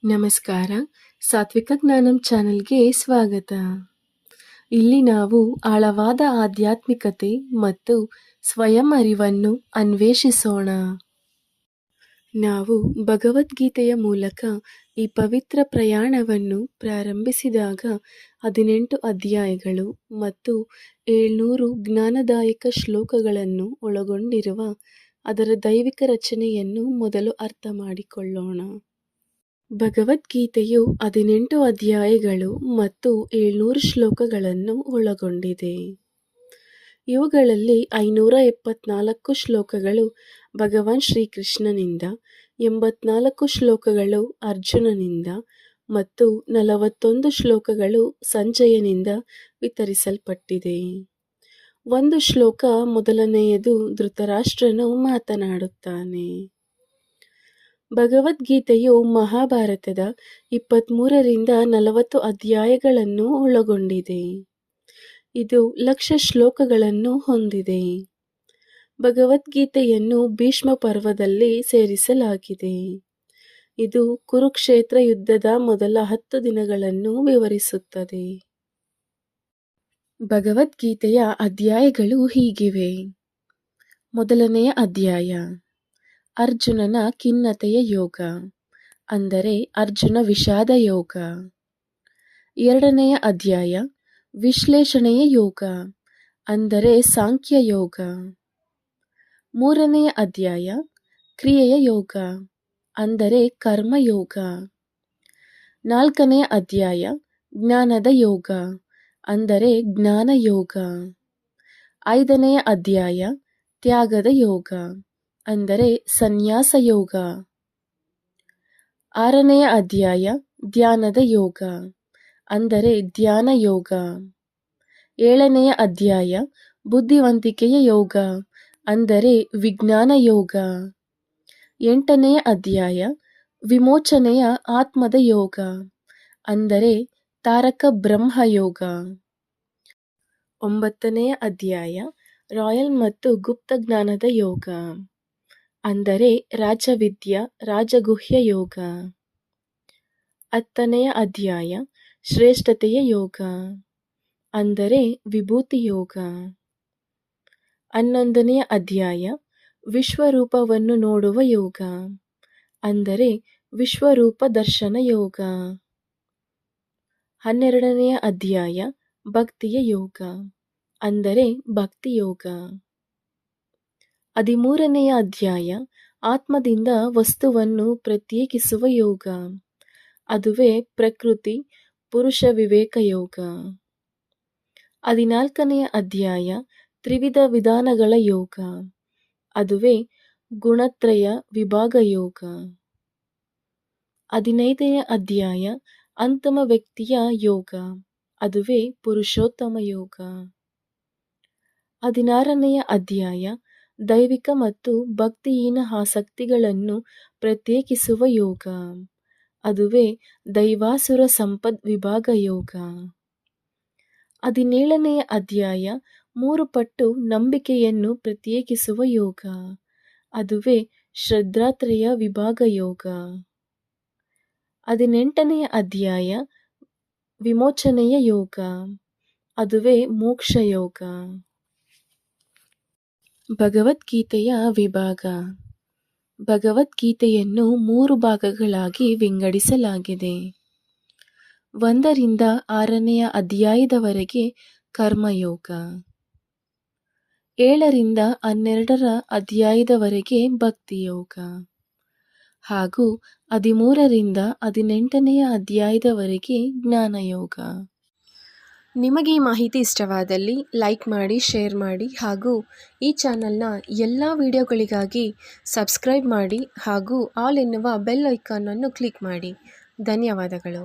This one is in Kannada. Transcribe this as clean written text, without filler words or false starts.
ನಮಸ್ಕಾರ. ಸಾತ್ವಿಕ ಜ್ಞಾನಂ ಚಾನೆಲ್‌ಗೆ ಸ್ವಾಗತ. ಇಲ್ಲಿ ನಾವು ಆಳವಾದ ಆಧ್ಯಾತ್ಮಿಕತೆ ಮತ್ತು ಸ್ವಯಂ ಅರಿವನ್ನು ಅನ್ವೇಷಿಸೋಣ. ನಾವು ಭಗವದ್ಗೀತೆಯ ಮೂಲಕ ಈ ಪವಿತ್ರ ಪ್ರಯಾಣವನ್ನು ಪ್ರಾರಂಭಿಸಿದಾಗ 18 ಅಧ್ಯಾಯಗಳು ಮತ್ತು 700 ಜ್ಞಾನದಾಯಕ ಶ್ಲೋಕಗಳನ್ನು ಒಳಗೊಂಡಿರುವ ಅದರ ದೈವಿಕ ರಚನೆಯನ್ನು ಮೊದಲು ಅರ್ಥ ಮಾಡಿಕೊಳ್ಳೋಣ. ಭಗವದ್ಗೀತೆಯು 18 ಅಧ್ಯಾಯಗಳು ಮತ್ತು 700 ಶ್ಲೋಕಗಳನ್ನು ಒಳಗೊಂಡಿದೆ. ಇವುಗಳಲ್ಲಿ 574 ಶ್ಲೋಕಗಳು ಭಗವಾನ್ ಶ್ರೀಕೃಷ್ಣನಿಂದ, 84 ಶ್ಲೋಕಗಳು ಅರ್ಜುನನಿಂದ ಮತ್ತು 41 ಶ್ಲೋಕಗಳು ಸಂಜಯನಿಂದ ವಿತರಿಸಲ್ಪಟ್ಟಿದೆ. ಒಂದು ಶ್ಲೋಕ ಮೊದಲನೆಯದು ಧೃತರಾಷ್ಟ್ರನು ಮಾತನಾಡುತ್ತಾನೆ. ಭಗವದ್ಗೀತೆಯು ಮಹಾಭಾರತದ 23ರಿಂದ 40 ಅಧ್ಯಾಯಗಳನ್ನು ಒಳಗೊಂಡಿದೆ. ಇದು 1,00,000 ಶ್ಲೋಕಗಳನ್ನು ಹೊಂದಿದೆ. ಭಗವದ್ಗೀತೆಯನ್ನು ಭೀಷ್ಮ ಪರ್ವದಲ್ಲಿ ಸೇರಿಸಲಾಗಿದೆ. ಇದು ಕುರುಕ್ಷೇತ್ರ ಯುದ್ಧದ ಮೊದಲ 10 ದಿನಗಳನ್ನು ವಿವರಿಸುತ್ತದೆ. ಭಗವದ್ಗೀತೆಯ ಅಧ್ಯಾಯಗಳು ಹೀಗಿವೆ. ಮೊದಲನೆಯ ಅಧ್ಯಾಯ ಅರ್ಜುನನ ಖಿನ್ನತೆಯ ಯೋಗ, ಅಂದರೆ ಅರ್ಜುನ ವಿಷಾದ ಯೋಗ. ಎರಡನೆಯ ಅಧ್ಯಾಯ ವಿಶ್ಲೇಷಣೆಯ ಯೋಗ, ಅಂದರೆ ಸಾಂಖ್ಯ ಯೋಗ. ಮೂರನೆಯ ಅಧ್ಯಾಯ ಕ್ರಿಯೆಯ ಯೋಗ, ಅಂದರೆ ಕರ್ಮಯೋಗ. ನಾಲ್ಕನೆಯ ಅಧ್ಯಾಯ ಜ್ಞಾನದ ಯೋಗ, ಅಂದರೆ ಜ್ಞಾನಯೋಗ. ಐದನೆಯ ಅಧ್ಯಾಯ ತ್ಯಾಗದ ಯೋಗ, ಅಂದರೆ ಸನ್ಯಾಸ ಯೋಗ. ಆರನೆಯ ಅಧ್ಯಾಯ ಧ್ಯಾನದ ಯೋಗ, ಅಂದರೆ ಧ್ಯಾನ ಯೋಗ. ಏಳನೆಯ ಅಧ್ಯಾಯ ಬುದ್ಧಿವಂತಿಕೆಯ ಯೋಗ, ಅಂದರೆ ವಿಜ್ಞಾನ ಯೋಗ. ಎಂಟನೆಯ ಅಧ್ಯಾಯ ವಿಮೋಚನೆಯ ಆತ್ಮದ ಯೋಗ, ಅಂದರೆ ತಾರಕ ಬ್ರಹ್ಮ ಯೋಗ. ಒಂಬತ್ತನೆಯ ಅಧ್ಯಾಯ ರಾಯಲ್ ಮತ್ತು ಗುಪ್ತ ಜ್ಞಾನದ ಯೋಗ, ಅಂದರೆ ರಾಜವಿದ್ಯ ರಾಜಗುಹ್ಯ ಯೋಗ. ಹತ್ತನೆಯ ಅಧ್ಯಾಯ ಶ್ರೇಷ್ಠತೆಯ ಯೋಗ, ಅಂದರೆ ವಿಭೂತಿ ಯೋಗ. 11ನೆಯ ಅಧ್ಯಾಯ ವಿಶ್ವರೂಪವನ್ನು ನೋಡುವ ಯೋಗ, ಅಂದರೆ ವಿಶ್ವರೂಪ ದರ್ಶನ ಯೋಗ. 12ನೆಯ ಅಧ್ಯಾಯ ಭಕ್ತಿಯ ಯೋಗ, ಅಂದರೆ ಭಕ್ತಿ ಯೋಗ. 13ನೆಯ ಅಧ್ಯಾಯ ಆತ್ಮದಿಂದ ವಸ್ತುವನ್ನು ಪ್ರತ್ಯೇಕಿಸುವ ಯೋಗ, ಅದುವೇ ಪ್ರಕೃತಿ ಪುರುಷ ವಿವೇಕ ಯೋಗ. 14ನೆಯ ಅಧ್ಯಾಯ ತ್ರಿವಿಧ ವಿಧಾನಗಳ ಯೋಗ, ಅದುವೇ ಗುಣತ್ರಯ ವಿಭಾಗ ಯೋಗ. 15ನೆಯ ಅಧ್ಯಾಯ ಅಂತಮ ವ್ಯಕ್ತಿಯ ಯೋಗ, ಅದುವೇ ಪುರುಷೋತ್ತಮ ಯೋಗ. 16ನೆಯ ಅಧ್ಯಾಯ ದೈವಿಕ ಮತ್ತು ಭಕ್ತಿಹೀನ ಆಸಕ್ತಿಗಳನ್ನು ಪ್ರತ್ಯೇಕಿಸುವ ಯೋಗ, ಅದುವೇ ದೈವಾಸುರ ಸಂಪದ್ ವಿಭಾಗ ಯೋಗ. 17ನೆಯ ಅಧ್ಯಾಯ 3 ಪಟ್ಟು ನಂಬಿಕೆಯನ್ನು ಪ್ರತ್ಯೇಕಿಸುವ ಯೋಗ, ಅದುವೇ ಶ್ರದ್ಧಾತ್ರಯ ವಿಭಾಗ ಯೋಗ. 18ನೆಯ ಅಧ್ಯಾಯ ವಿಮೋಚನೆಯ ಯೋಗ, ಅದುವೇ ಮೋಕ್ಷ ಯೋಗ. ಭಗವದ್ಗೀತೆಯ ವಿಭಾಗ. ಭಗವದ್ಗೀತೆಯನ್ನು 3 ಭಾಗಗಳಾಗಿ ವಿಂಗಡಿಸಲಾಗಿದೆ. 1ರಿಂದ 6ನೆಯ ಅಧ್ಯಾಯದವರೆಗೆ ಕರ್ಮಯೋಗ, 7ರಿಂದ 12ರ ಅಧ್ಯಾಯದವರೆಗೆ ಭಕ್ತಿಯೋಗ, ಹಾಗೂ 13ರಿಂದ 18ನೆಯ ಅಧ್ಯಾಯದವರೆಗೆ ಜ್ಞಾನಯೋಗ. ನಿಮಗೆ ಈ ಮಾಹಿತಿ ಇಷ್ಟವಾದಲ್ಲಿ ಲೈಕ್ ಮಾಡಿ, ಶೇರ್ ಮಾಡಿ, ಹಾಗೂ ಈ ಚಾನಲ್ನ ಎಲ್ಲ ವಿಡಿಯೋಗಳಿಗಾಗಿ ಸಬ್ಸ್ಕ್ರೈಬ್ ಮಾಡಿ ಹಾಗೂ ಆಲ್ ಎನ್ನುವ ಬೆಲ್ ಐಕಾನನ್ನು ಕ್ಲಿಕ್ ಮಾಡಿ. ಧನ್ಯವಾದಗಳು.